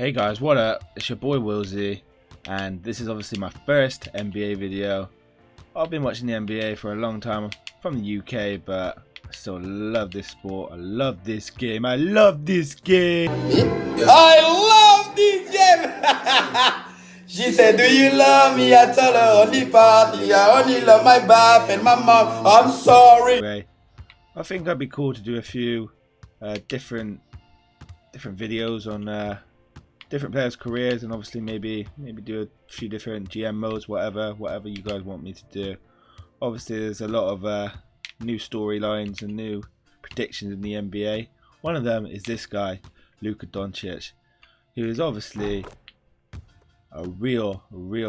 Hey guys, what up? It's your boy Wilsey, and this is obviously my first NBA video. I've been watching the NBA for a long time. I'm from the UK, but I still love this sport. I love this game. I love this game. I love this game. She said, "Do you love me?" I told her, "Only party. I only love my bath and my mom. I'm sorry." Anyway, I think it'd be cool to do a few different videos on different players' careers, and obviously maybe do a few different GM modes, whatever you guys want me to do. Obviously, there's a lot of new storylines and new predictions in the NBA. One of them is this guy, Luka Doncic, who is obviously a real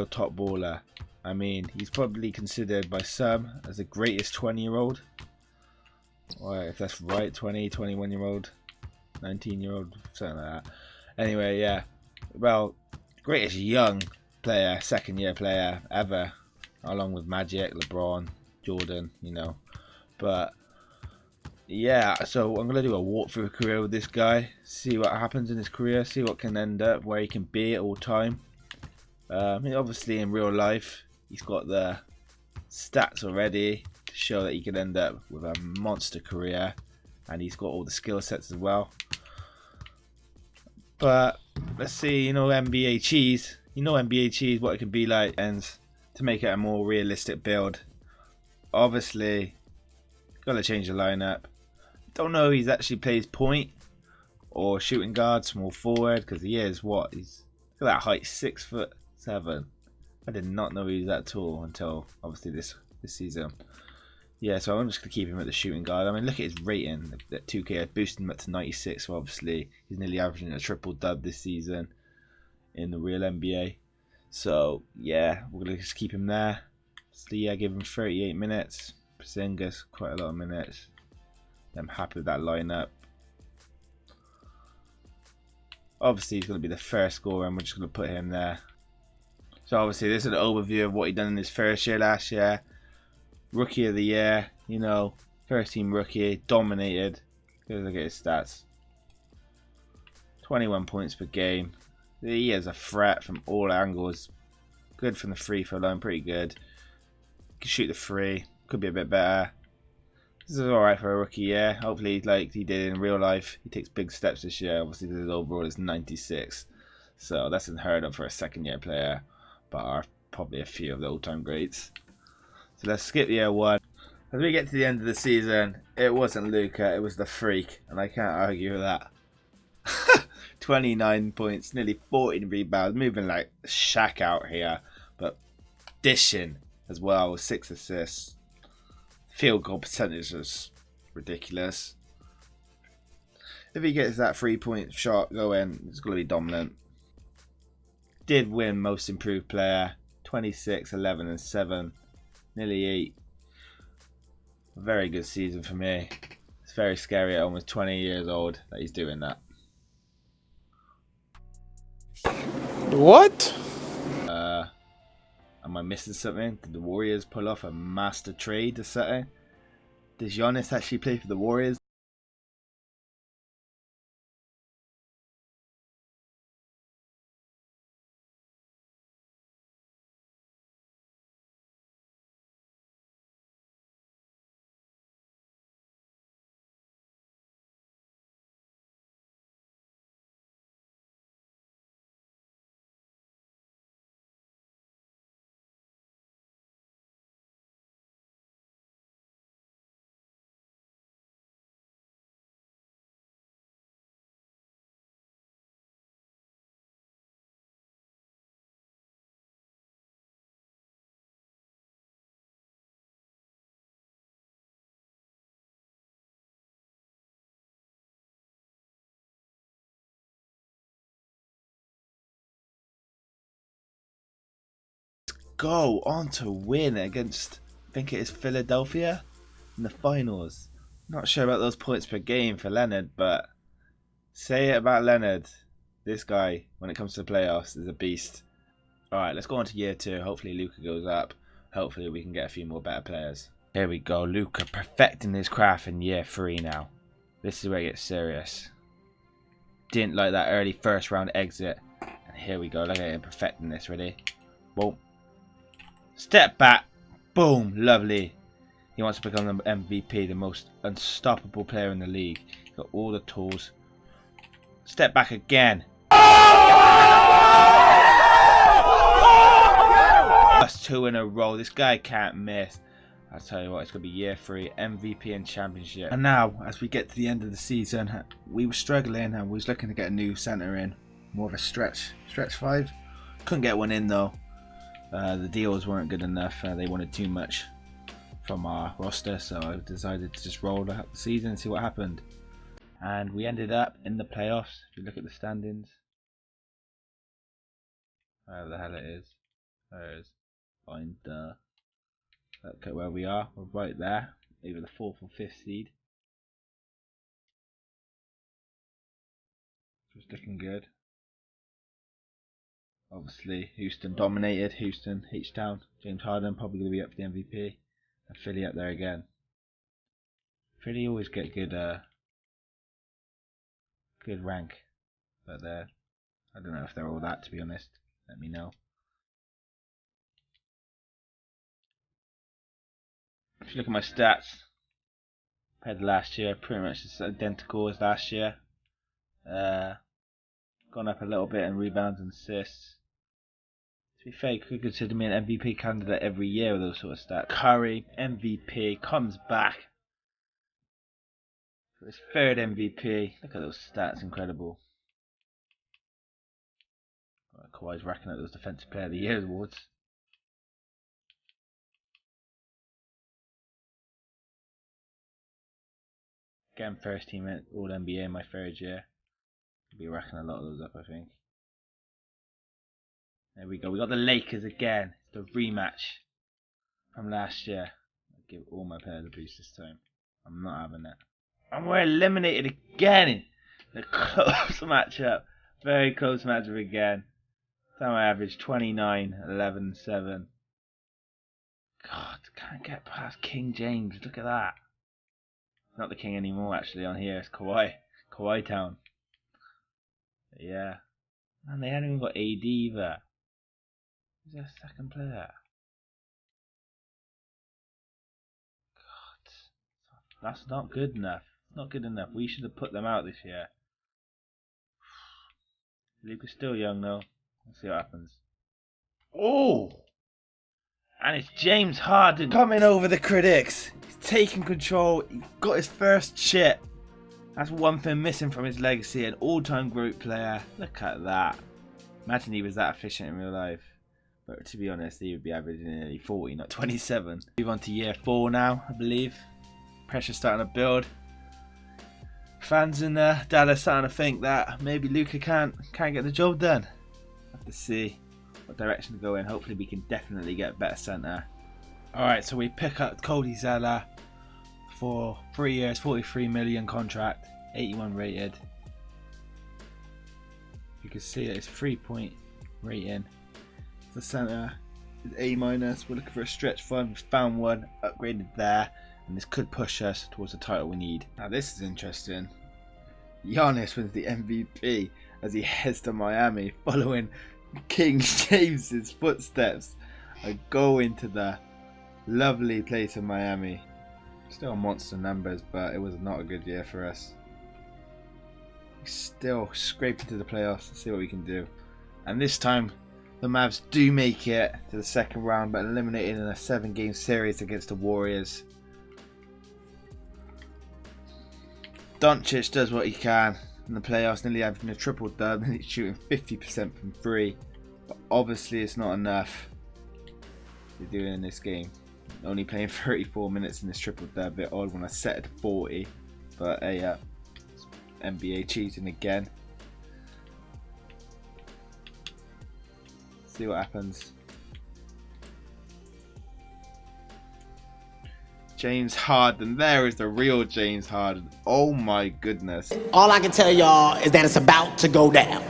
top baller. I mean, he's probably considered by some as the greatest 20-year-old, or if that's right, 21-year-old, 19-year-old, something like that. Anyway, yeah, well, greatest young player, second-year player ever, along with Magic, LeBron, Jordan, you know. But yeah, so I'm gonna do a walkthrough career with this guy, see what happens in his career, see what can end up, where he can be at all time. I mean, obviously in real life, he's got the stats already to show that he could end up with a monster career, and he's got all the skill sets as well. But let's see, NBA cheese, what it can be like, and to make it a more realistic build, obviously gotta change the lineup. Don't know if he's actually plays point or shooting guard, small forward, because he is he's at that height, 6'7". I did not know he was that tall until obviously this season. Yeah, so I'm just going to keep him at the shooting guard. I mean, look at his rating. That 2K had boosted him up to 96, so obviously he's nearly averaging a triple-dub this season in the real NBA. So, yeah, we're going to just keep him there. So, yeah, give him 38 minutes. Porzingis, quite a lot of minutes. I'm happy with that lineup. Obviously, he's going to be the first scorer, and we're just going to put him there. So, obviously, this is an overview of what he done in his first year last year. Rookie of the year, first team rookie, dominated. Let's look at his stats. 21 points per game. He is a threat from all angles. Good from the free throw line, pretty good. Can shoot the free, could be a bit better. This is alright for a rookie year. Hopefully, like he did in real life, he takes big steps this year. Obviously, his overall is 96. So that's unheard of for a second year player. But are probably a few of the all-time greats. So let's skip year one. As we get to the end of the season, it wasn't Luka, it was the freak, and I can't argue with that. 29 points, nearly 14 rebounds, moving like Shaq out here, but dishing as well, 6 assists. Field goal percentage is ridiculous. If he gets that 3-point shot going, it's going to be dominant. Did win most improved player, 26, 11 and 7. Nearly 8. A very good season for me. It's very scary at almost 20 years old that he's doing that. What? Am I missing something? Did the Warriors pull off a master trade or something? Does Giannis actually play for the Warriors? Go on to win against, I think it is Philadelphia in the finals. Not sure about those points per game for Leonard, but say it about Leonard. This guy, when it comes to the playoffs, is a beast. Alright, let's go on to year 2. Hopefully Luka goes up. Hopefully we can get a few more better players. Here we go, Luka perfecting his craft in year 3 now. This is where it gets serious. didn't like that early first round exit. And here we go. Look at him perfecting this. Ready? Boom. Step back. Boom. Lovely. He wants to become the MVP, the most unstoppable player in the league. He's got all the tools. Step back again. That's 2 in a row. This guy can't miss. I'll tell you what, it's going to be year 3, MVP and championship. And now, as we get to the end of the season, we were struggling and we was looking to get a new centre in. More of a stretch 5. Couldn't get one in though. The deals weren't good enough. They wanted too much from our roster, so I decided to just roll out the season and see what happened. And we ended up in the playoffs. If you look at the standings, wherever the hell it is, there it is. Find look at where we are. We're right there, either the 4th or 5th seed. So it's looking good. Obviously, Houston dominated. Houston, H-Town, James Harden probably going to be up for the MVP. And Philly up there again. Philly always get good rank, but I don't know if they're all that, to be honest. Let me know. If you look at my stats compared to last year, pretty much it's identical as last year. Gone up a little bit in rebounds and assists. To be fair, you could consider me an MVP candidate every year with those sort of stats. Curry, MVP, comes back for his 3rd MVP. Look at those stats, incredible. Kawhi's racking up those Defensive Player of the Year awards. Again, first team All NBA my 3rd year. I'll be racking a lot of those up, I think. There we go. We got the Lakers again. It's the rematch from last year. I'll give all my players a boost this time. I'm not having it. And we're eliminated again in the close matchup. Very close matchup again. Time I averaged 29, 11, 7. God, can't get past King James. Look at that. Not the king anymore, actually, on here. It's Kawhi. Kawhi Town. But yeah. Man, they hadn't even got AD either. Who's their 2nd player? God. That's not good enough. Not good enough. We should have put them out this year. Luka's still young though. Let's see what happens. Oh! And it's James Harden coming over the critics. He's taking control. He got his first chip. That's one thing missing from his legacy. An all-time GOAT player. Look at that. Imagine he was that efficient in real life. But to be honest, he would be averaging nearly 40, not 27. Move on to year 4 now, I believe. Pressure's starting to build. Fans in Dallas starting to think that maybe Luka can't get the job done. Have to see what direction to go in. Hopefully we can definitely get a better centre. Alright, so we pick up Cody Zeller for 3 years, 43 million contract, 81 rated. You can see that his 3-point rating. The centre is A-. We're looking for a stretch 5. We found one, upgraded there, and this could push us towards the title we need. Now this is interesting. Giannis wins the MVP as he heads to Miami following King James's footsteps and go into the lovely place of Miami. Still monster numbers, but it was not a good year for us. Still scraping to the playoffs. Let's see what we can do. And this time the Mavs do make it to the 2nd round, but eliminated in a 7-game series against the Warriors. Doncic does what he can in the playoffs, nearly having a triple-dub, and he's shooting 50% from 3. But obviously it's not enough to do in this game. Only playing 34 minutes in this triple-dub, a bit odd when I set it to 40. But hey, NBA cheating again. See what happens. James Harden. There is the real James Harden. Oh my goodness. All I can tell y'all is that it's about to go down.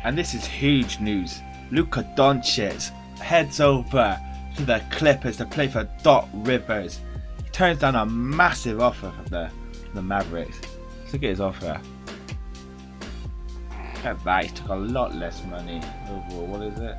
And this is huge news. Luka Doncic heads over to the Clippers to play for Doc Rivers. He turns down a massive offer from the Mavericks. Look at his offer. Look at that, he took a lot less money overall. What is it?